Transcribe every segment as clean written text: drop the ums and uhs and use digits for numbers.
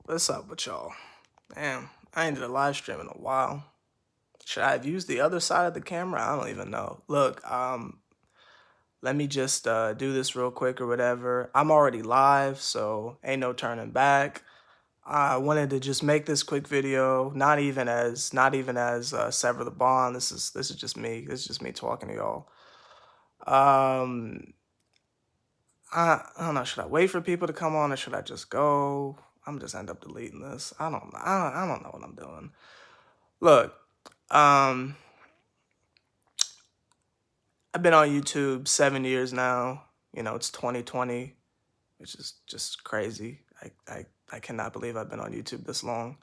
What's up with y'all? Damn, I ain't did a live stream in a while. Should I have used the other side of the camera? I don't even know. Look, let me just do this real quick or whatever. I'm already live, so ain't no turning back. I wanted to just make this quick video, not even as Sever the Bond. This is just me. This is just me talking to y'all. I don't know. Should I wait for people to come on or should I just go? I'm just end up deleting this. I don't know. I don't know what I'm doing. Look, I've been on YouTube 7 years now. You know, it's 2020, which is just crazy. I cannot believe I've been on YouTube this long.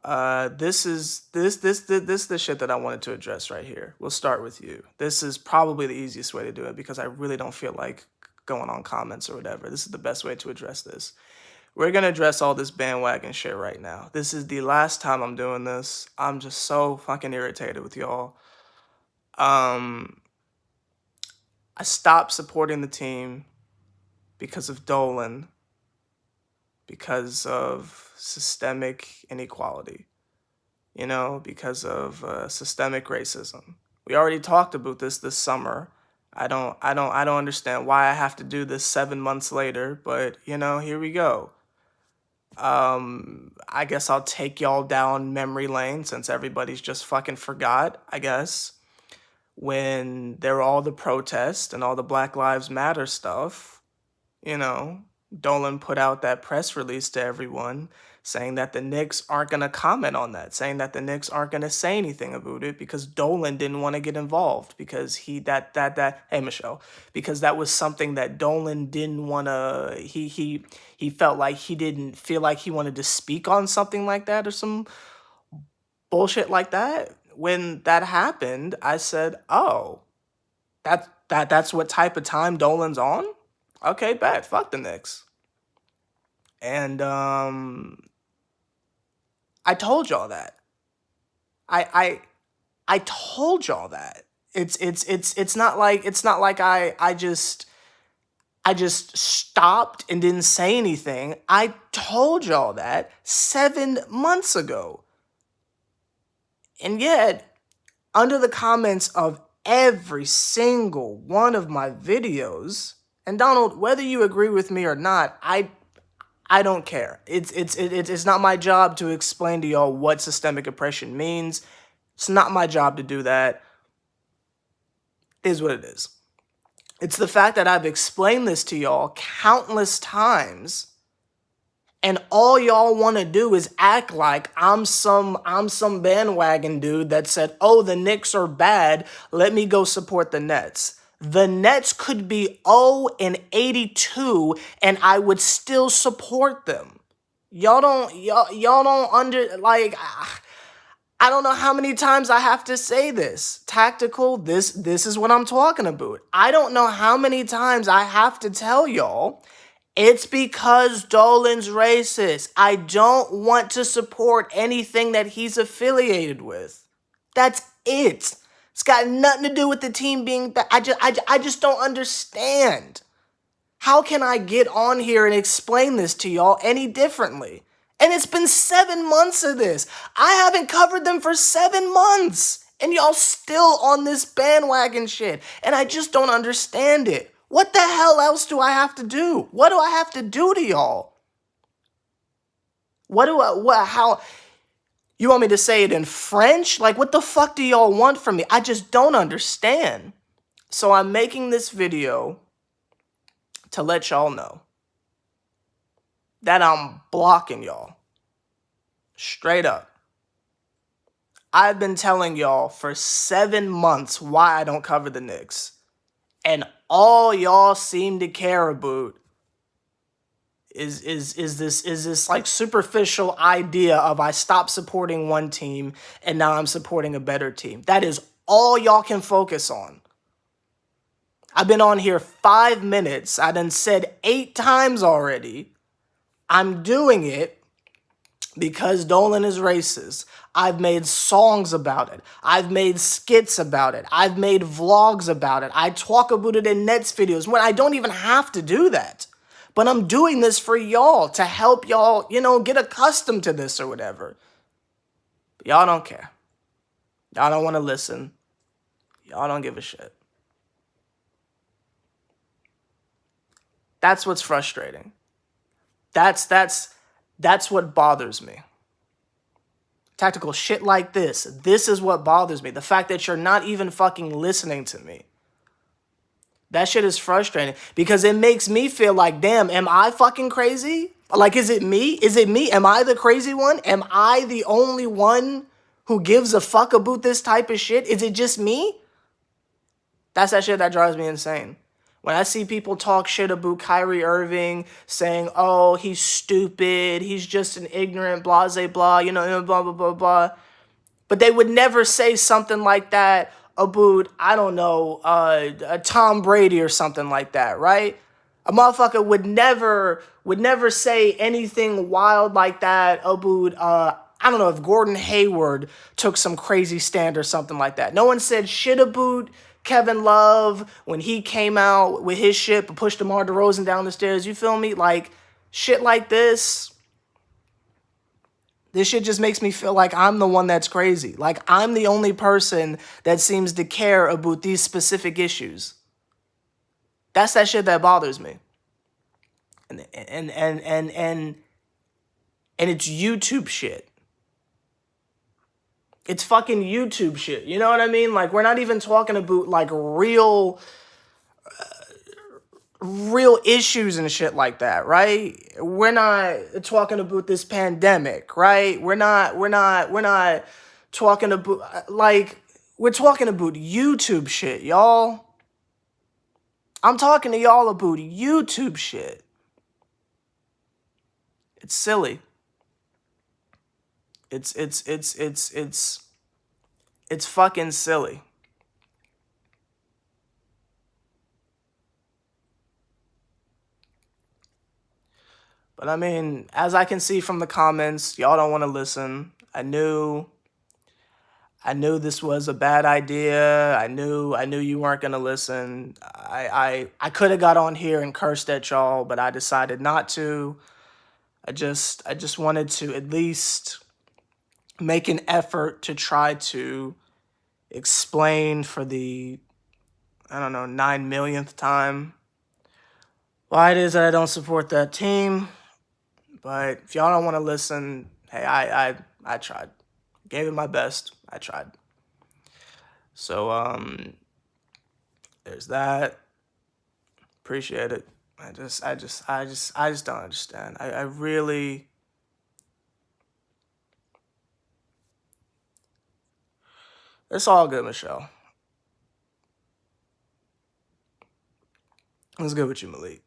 This is the shit that I wanted to address right here. We'll start with you. This is probably the easiest way to do it because I really don't feel like going on comments or whatever. This is the best way to address this. We're gonna address all this bandwagon shit right now. This is the last time I'm doing this. I'm just so fucking irritated with y'all. I stopped supporting the team because of Dolan, because of systemic inequality, you know, because of systemic racism. We already talked about this summer. I don't understand why I have to do this 7 months later, but you know, here we go. I guess I'll take y'all down memory lane since everybody's just fucking forgot, I guess. When there were all the protests and all the Black Lives Matter stuff, you know, Dolan put out that press release to everyone saying that the Knicks aren't going to comment on that, saying that the Knicks aren't going to say anything about it because Dolan didn't want to get involved because hey Michelle, because that was something that Dolan didn't want to, he felt like he didn't feel like he wanted to speak on something like that or some bullshit like that. When that happened, I said, "Oh, that's what type of time Dolan's on? Okay, bet. Fuck the Knicks." And I told y'all that. I told y'all that. It's not like I just stopped and didn't say anything. I told y'all that 7 months ago. And yet, under the comments of every single one of my videos, and Donald, whether you agree with me or not, I don't care. It's not my job to explain to y'all what systemic oppression means. It's not my job to do that. It is what it is. It's the fact that I've explained this to y'all countless times, and all y'all want to do is act like I'm some bandwagon dude that said, "Oh, the Knicks are bad. Let me go support the Nets." The Nets could be 0-82 and I would still support them. Y'all don't I don't know how many times I have to say this. Tactical, this is what I'm talking about. I don't know how many times I have to tell y'all it's because Dolan's racist. I don't want to support anything that he's affiliated with. That's it. It's got nothing to do with the team being bad. I just don't understand. How can I get on here and explain this to y'all any differently? And it's been 7 months of this. I haven't covered them for 7 months. And y'all still on this bandwagon shit. And I just don't understand it. What the hell else do I have to do? What do I have to do to y'all? How? You want me to say it in French? Like, what the fuck do y'all want from me? I just don't understand. So I'm making this video to let y'all know that I'm blocking y'all. Straight up. I've been telling y'all for 7 months why I don't cover the Knicks. And all y'all seem to care about is this like superficial idea of I stopped supporting one team and now I'm supporting a better team. That is all y'all can focus on. I've been on here 5 minutes. I done said 8 times already. I'm doing it because Dolan is racist. I've made songs about it. I've made skits about it. I've made vlogs about it. I talk about it in Nets videos when I don't even have to do that. But I'm doing this for y'all, to help y'all, you know, get accustomed to this or whatever. But y'all don't care. Y'all don't want to listen. Y'all don't give a shit. That's what's frustrating. That's what bothers me. Tactical, shit like this. This is what bothers me. The fact that you're not even fucking listening to me. That shit is frustrating because it makes me feel like, damn, am I fucking crazy? Like, is it me? Is it me? Am I the crazy one? Am I the only one who gives a fuck about this type of shit? Is it just me? That's that shit that drives me insane. When I see people talk shit about Kyrie Irving, saying, oh, he's stupid, he's just an ignorant, blah, blah, you know, blah, blah, blah, blah. But they would never say something like that about, I don't know, Tom Brady or something like that, right? A motherfucker would never say anything wild like that about, I don't know, if Gordon Hayward took some crazy stand or something like that. No one said shit about Kevin Love when he came out with his shit but pushed DeMar DeRozan down the stairs. You feel me? Like, shit like this. This shit just makes me feel like I'm the one that's crazy. Like, I'm the only person that seems to care about these specific issues. That's that shit that bothers me. And it's YouTube shit. It's fucking YouTube shit. You know what I mean? Like, we're not even talking about, like, real issues and shit like that, right? We're not talking about this pandemic, right? We're not talking about, like, we're talking about YouTube shit, y'all. I'm talking to y'all about YouTube shit. It's silly. It's fucking silly. But I mean, as I can see from the comments, y'all don't want to listen. I knew this was a bad idea. I knew you weren't gonna listen. I could have got on here and cursed at y'all, but I decided not to. I just wanted to at least make an effort to try to explain for the, I don't know, 9 millionth time why it is that I don't support that team. But if y'all don't want to listen, hey, I tried. Gave it my best. I tried. So there's that. Appreciate it. I just don't understand. I really, it's all good, Michelle. What's good with you, Malik?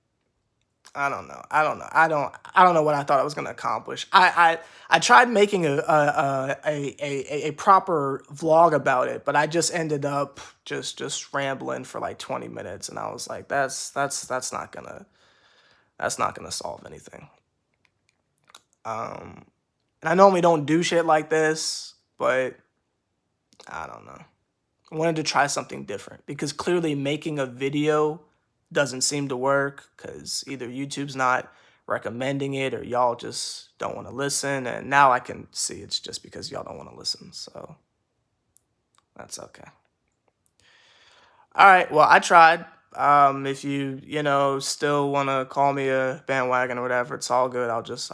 I don't know. I don't know what I thought I was gonna accomplish. I tried making a proper vlog about it, but I just ended up just rambling for like 20 minutes, and I was like, that's not gonna solve anything. And I normally don't do shit like this, but I don't know. I wanted to try something different because clearly making a video doesn't seem to work because either YouTube's not recommending it or y'all just don't want to listen. And now I can see it's just because y'all don't want to listen. So that's okay. All right. Well, I tried. If you still want to call me a bandwagon or whatever, it's all good. I'll just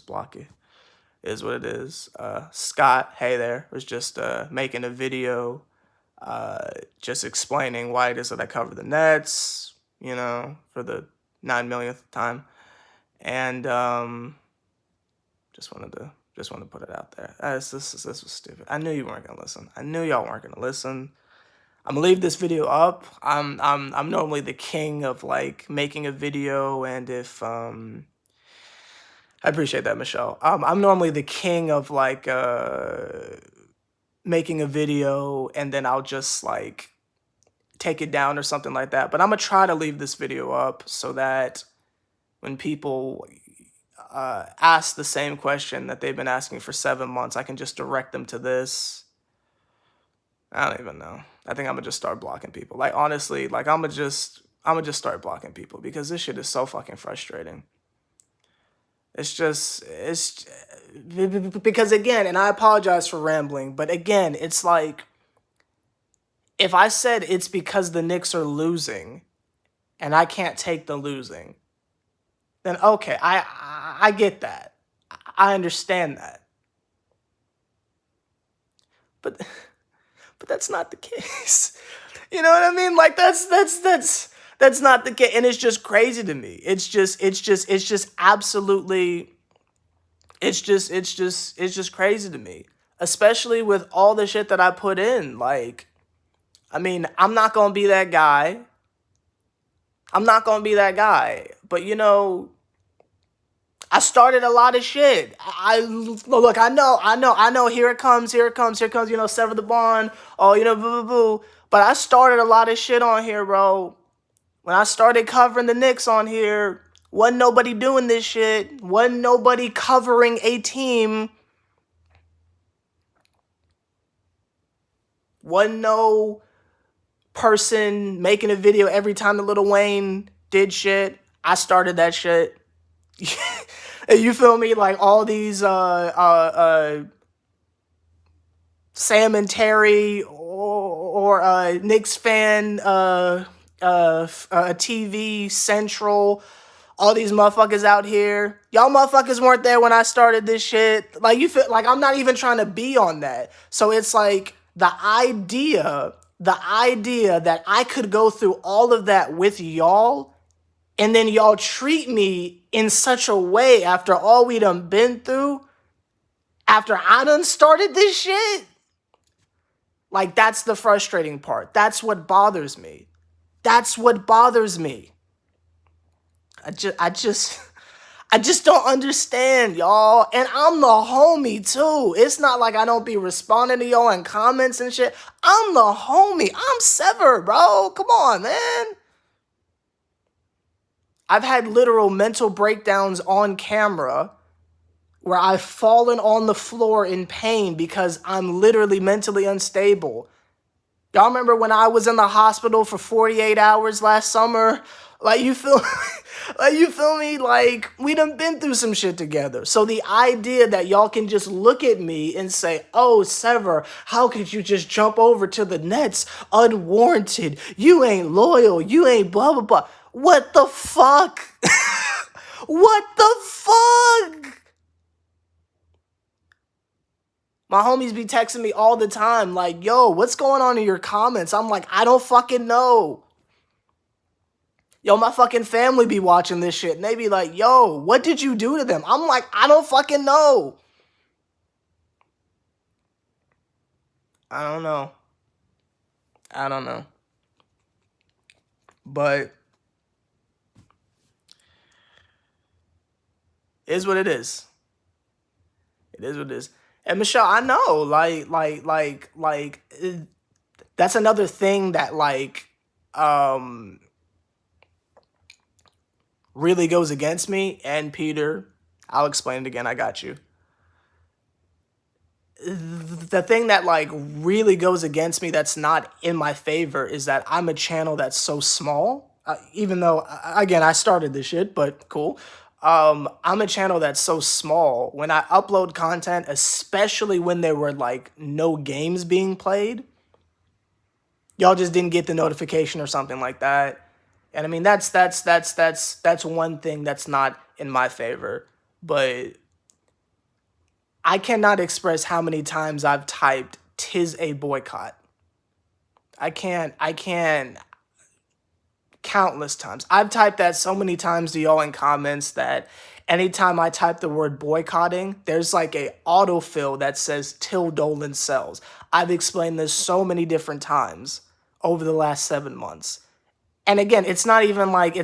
block you. It is what it is. Scott, hey there, was just making a video just explaining why it is that I cover the Nets, for the 9 millionth time. And just wanted to put it out there. This was stupid. I knew you weren't gonna listen. I knew y'all weren't gonna listen. I'm gonna leave this video up. I'm normally the king of like making a video, and if I appreciate that, Michelle. I'm normally the king of like making a video and then I'll just like take it down or something like that. But I'm gonna try to leave this video up so that when people ask the same question that they've been asking for 7 months, I can just direct them to this. I don't even know. I think I'm gonna just start blocking people. Like, honestly, like I'm gonna just I'm gonna just start blocking people because this shit is so fucking frustrating. It's because again, and I apologize for rambling, but again, it's like, if I said it's because the Knicks are losing and I can't take the losing, then okay, I get that. I understand that. But that's not the case. You know what I mean? Like that's not the case, and it's just crazy to me. It's just absolutely, it's just crazy to me, especially with all the shit that I put in. Like, I mean, I'm not gonna be that guy. But you know, I started a lot of shit. Look, I know. Here it comes. You know, sever the bond. Oh, you know, boo, boo, boo. But I started a lot of shit on here, bro. When I started covering the Knicks on here, wasn't nobody doing this shit. Wasn't nobody covering a team. Wasn't no person making a video every time the Lil Wayne did shit. I started that shit. You feel me? Like all these Sam and Terry or Knicks fan TV Central, all these motherfuckers out here. Y'all motherfuckers weren't there when I started this shit. Like, you feel like I'm not even trying to be on that. So it's like the idea that I could go through all of that with y'all, and then y'all treat me in such a way after all we done been through, after I done started this shit. Like, that's the frustrating part. That's what bothers me. I just don't understand, y'all. And I'm the homie too. It's not like I don't be responding to y'all in comments and shit. I'm the homie. I'm Sever, bro. Come on, man. I've had literal mental breakdowns on camera where I've fallen on the floor in pain because I'm literally mentally unstable. Y'all remember when I was in the hospital for 48 hours last summer? Like, you feel me? Like, we done been through some shit together. So the idea that y'all can just look at me and say, oh, Sever, how could you just jump over to the Nets unwarranted? You ain't loyal. You ain't blah, blah, blah. What the fuck? What the fuck? My homies be texting me all the time like, yo, what's going on in your comments? I'm like, I don't fucking know. Yo, my fucking family be watching this shit, and they be like, yo, what did you do to them? I'm like, I don't fucking know. I don't know. But it is what it is. And Michelle, I know, that's another thing that, like, really goes against me. And Peter, I'll explain it again. I got you. The thing that, like, really goes against me that's not in my favor is that I'm a channel that's so small. Even though, again, I started this shit, but cool. I'm a channel that's so small. When I upload content, especially when there were, like, no games being played, y'all just didn't get the notification or something like that. And I mean, that's one thing that's not in my favor. But I cannot express how many times I've typed "'tis a boycott." I can't countless times. I've typed that so many times to y'all in comments that anytime I type the word boycotting, there's like a autofill that says "till Dolan sells." I've explained this so many different times over the last 7 months. And again, it's not even like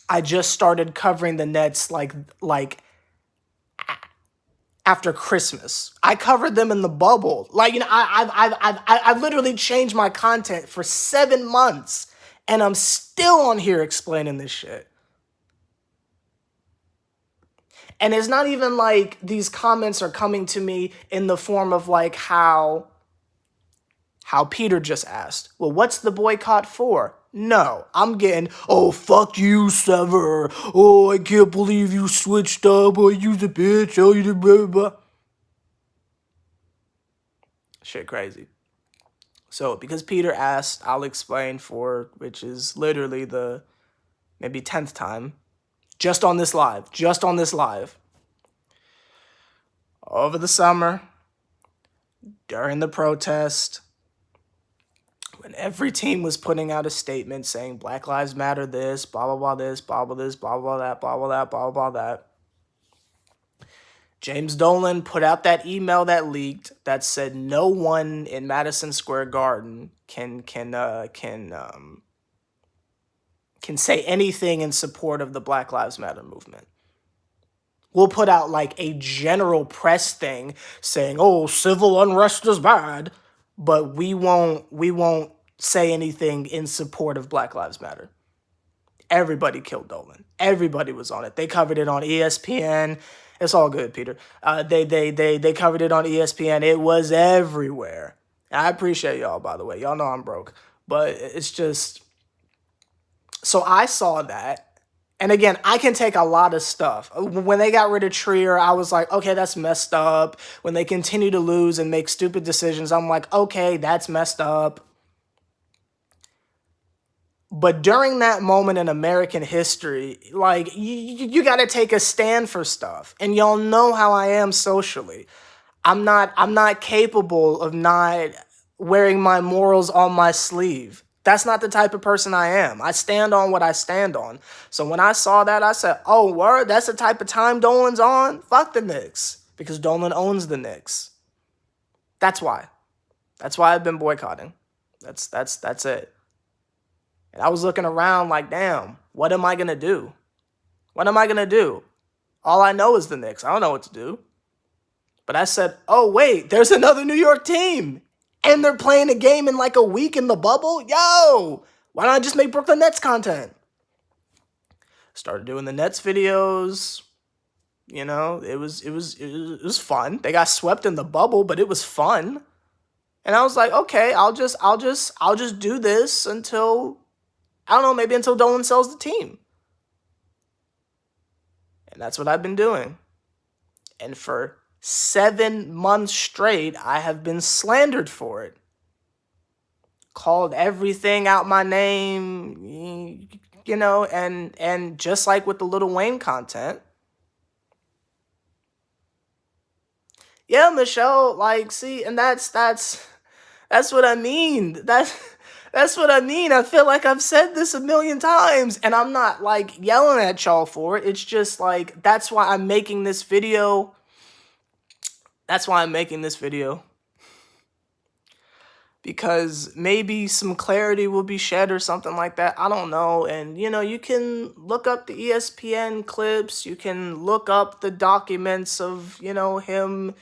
I just started covering the Nets like after Christmas. I covered them in the bubble. Like, you know, I've literally changed my content for 7 months, and I'm still on here explaining this shit. And it's not even like these comments are coming to me in the form of like how how Peter just asked, well, what's the boycott for? No, I'm getting, oh, fuck you, Sever. Oh, I can't believe you switched up. Oh, you the bitch. Oh, you the blah, blah. Shit crazy. So, because Peter asked, I'll explain for, which is literally the maybe 10th time, just on this live. Over the summer, during the protest, when every team was putting out a statement saying Black Lives Matter this, blah, blah, blah, this, blah, blah, this, blah, blah, that, blah, blah, that, blah, blah, that. James Dolan put out that email that leaked that said no one in Madison Square Garden can say anything in support of the Black Lives Matter movement. We'll put out like a general press thing saying, oh, civil unrest is bad, but we won't say anything in support of Black Lives Matter. Everybody killed Dolan. Everybody was on it. They covered it on ESPN. It's all good, Peter. They covered it on ESPN. It was everywhere. And I appreciate y'all, by the way. Y'all know I'm broke. But it's just... So I saw that. And again, I can take a lot of stuff. When they got rid of Trier, I was like, okay, that's messed up. When they continue to lose and make stupid decisions, I'm like, okay, that's messed up. But during that moment in American history, like, you got to take a stand for stuff. And y'all know how I am socially. I'm not capable of not wearing my morals on my sleeve. That's not the type of person I am. I stand on what I stand on. So when I saw that, I said, oh, word, that's the type of time Dolan's on? Fuck the Knicks. Because Dolan owns the Knicks. That's why. That's why I've been boycotting. That's it. And I was looking around like, damn, what am I going to do? What am I going to do? All I know is the Knicks. I don't know what to do. But I said, oh, wait, there's another New York team. And they're playing a game in like a week in the bubble? Yo, why don't I just make Brooklyn Nets content? Started doing the Nets videos. You know, it was fun. They got swept in the bubble, but it was fun. And I was like, okay, I'll just do this until, I don't know, maybe until Dolan sells the team. And that's what I've been doing. And for 7 months straight, I have been slandered for it. Called everything out my name, you know, and just like with the Lil Wayne content. Yeah, Michelle, like, see, and that's what I mean. That's what I mean. I feel like I've said this a million times, and I'm not, like, yelling at y'all for it. It's just, like, that's why I'm making this video. That's why I'm making this video. Because maybe some clarity will be shed or something like that. I don't know. And, you know, you can look up the ESPN clips. You can look up the documents of, you know, him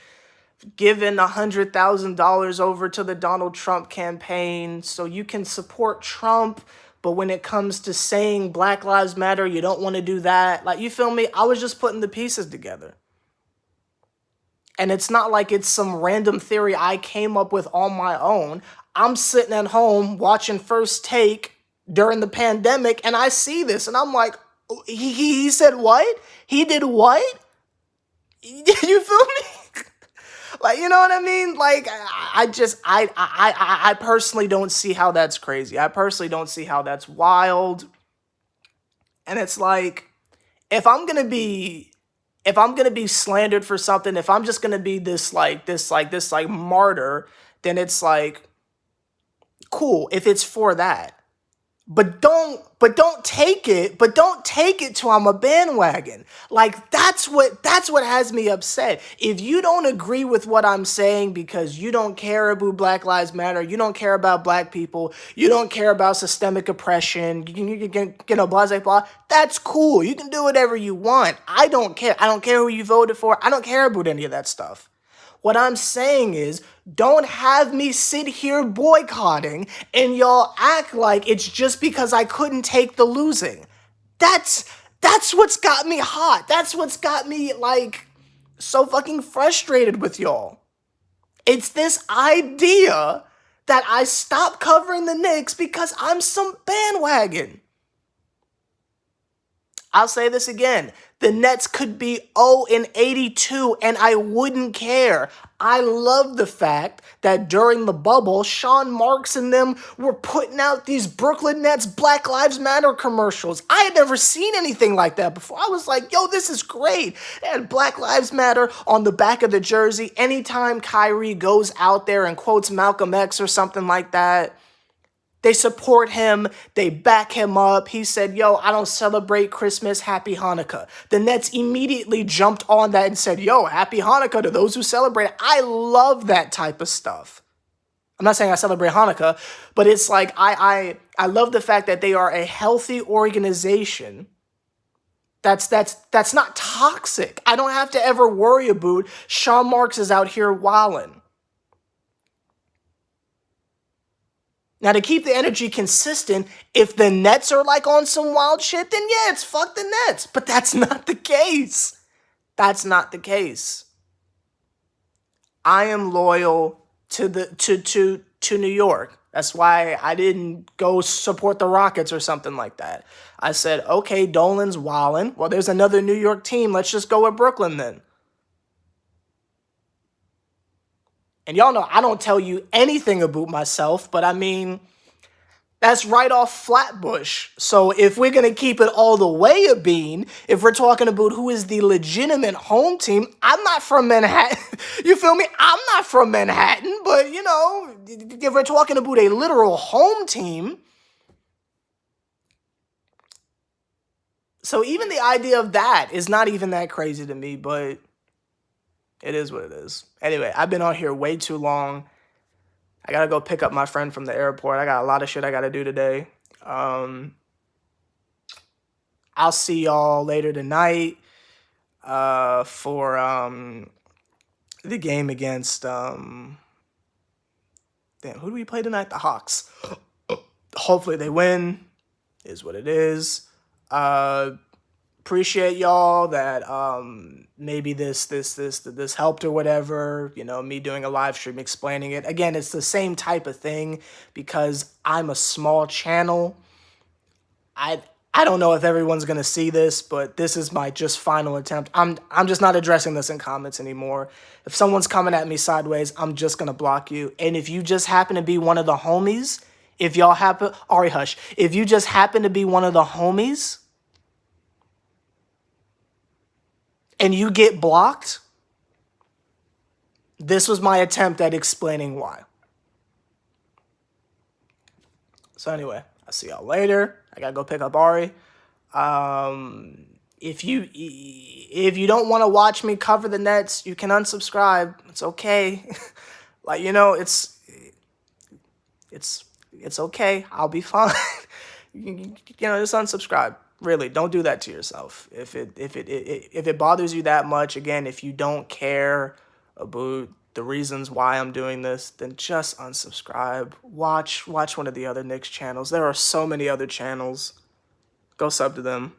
giving $100,000 over to the Donald Trump campaign. So you can support Trump, but when it comes to saying Black Lives Matter, you don't want to do that. Like, you feel me? I was just putting the pieces together. And it's not like it's some random theory I came up with on my own. I'm sitting at home watching First Take during the pandemic, and I see this, and I'm like, he said what? He did what? You feel me? Like, you know what I mean? Like, I personally don't see how that's crazy. I personally don't see how that's wild. And it's like, if I'm gonna be slandered for something, if I'm just gonna be this martyr, then it's like, cool, if it's for that. But don't take it to I'm a bandwagon. Like, that's what has me upset. If you don't agree with what I'm saying because you don't care about Black Lives Matter, you don't care about black people, you don't care about systemic oppression, you know, blah, blah, blah, that's cool. You can do whatever you want. I don't care. I don't care who you voted for. I don't care about any of that stuff. What I'm saying is, don't have me sit here boycotting and y'all act like it's just because I couldn't take the losing. That's what's got me hot. That's what's got me, like, so fucking frustrated with y'all. It's this idea that I stopped covering the Knicks because I'm some bandwagon. I'll say this again. The Nets could be 0-82 and I wouldn't care. I love the fact that during the bubble, Sean Marks and them were putting out these Brooklyn Nets Black Lives Matter commercials. I had never seen anything like that before. I was like, yo, this is great. They had Black Lives Matter on the back of the jersey. Anytime Kyrie goes out there and quotes Malcolm X or something like that, they support him. They back him up. He said, yo, I don't celebrate Christmas. Happy Hanukkah. The Nets immediately jumped on that and said, yo, happy Hanukkah to those who celebrate. I love that type of stuff. I'm not saying I celebrate Hanukkah, but it's like I love the fact that they are a healthy organization that's not toxic. I don't have to ever worry about Sean Marks is out here wilding. Now, to keep the energy consistent, if the Nets are like on some wild shit, then yeah, it's fuck the Nets. But that's not the case. That's not the case. I am loyal to New York. That's why I didn't go support the Rockets or something like that. I said, okay, Dolan's wildin'. Well, there's another New York team. Let's just go with Brooklyn then. And y'all know I don't tell you anything about myself, but I mean, that's right off Flatbush. So if we're going to keep it all the way a bean, if we're talking about who is the legitimate home team, I'm not from Manhattan. You feel me? I'm not from Manhattan, but you know, if we're talking about a literal home team. So even the idea of that is not even that crazy to me, but it is what it is. Anyway, I've been on here way too long. I gotta go pick up my friend from the airport. I got a lot of shit I gotta do today. I'll see y'all later tonight for the game against damn, who do we play tonight? The Hawks. Hopefully they win. Is what it is. Appreciate y'all that maybe this helped or whatever, you know, me doing a live stream explaining it. Again, it's the same type of thing because I'm a small channel. I don't know if everyone's going to see this, but this is my just final attempt. I'm just not addressing this in comments anymore. If someone's coming at me sideways, I'm just going to block you. And if you just happen to be one of the homies, if y'all happen, Ari hush, if you just happen to be one of the homies and you get blocked, this was my attempt at explaining why. So anyway, I'll see y'all later. I gotta go pick up Ari. If you don't want to watch me cover the Nets, you can unsubscribe. It's okay. Like, you know, it's okay. I'll be fine. You know, just unsubscribe. Really, don't do that to yourself. If it bothers you that much, again, if you don't care about the reasons why I'm doing this, then just unsubscribe. Watch one of the other Knicks channels. There are so many other channels. Go sub to them.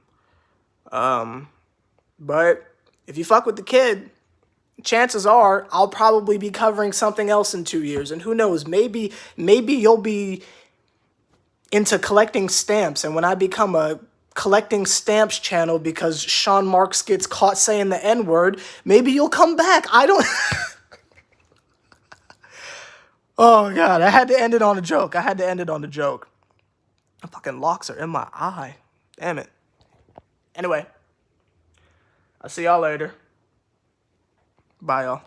But if you fuck with the kid, chances are I'll probably be covering something else in 2 years. And who knows, maybe you'll be into collecting stamps. And when I become a collecting stamps channel because Sean Marks gets caught saying the N-word, maybe you'll come back. I don't... Oh, God, I had to end it on a joke. The fucking locks are in my eye. Damn it. Anyway, I'll see y'all later. Bye, y'all.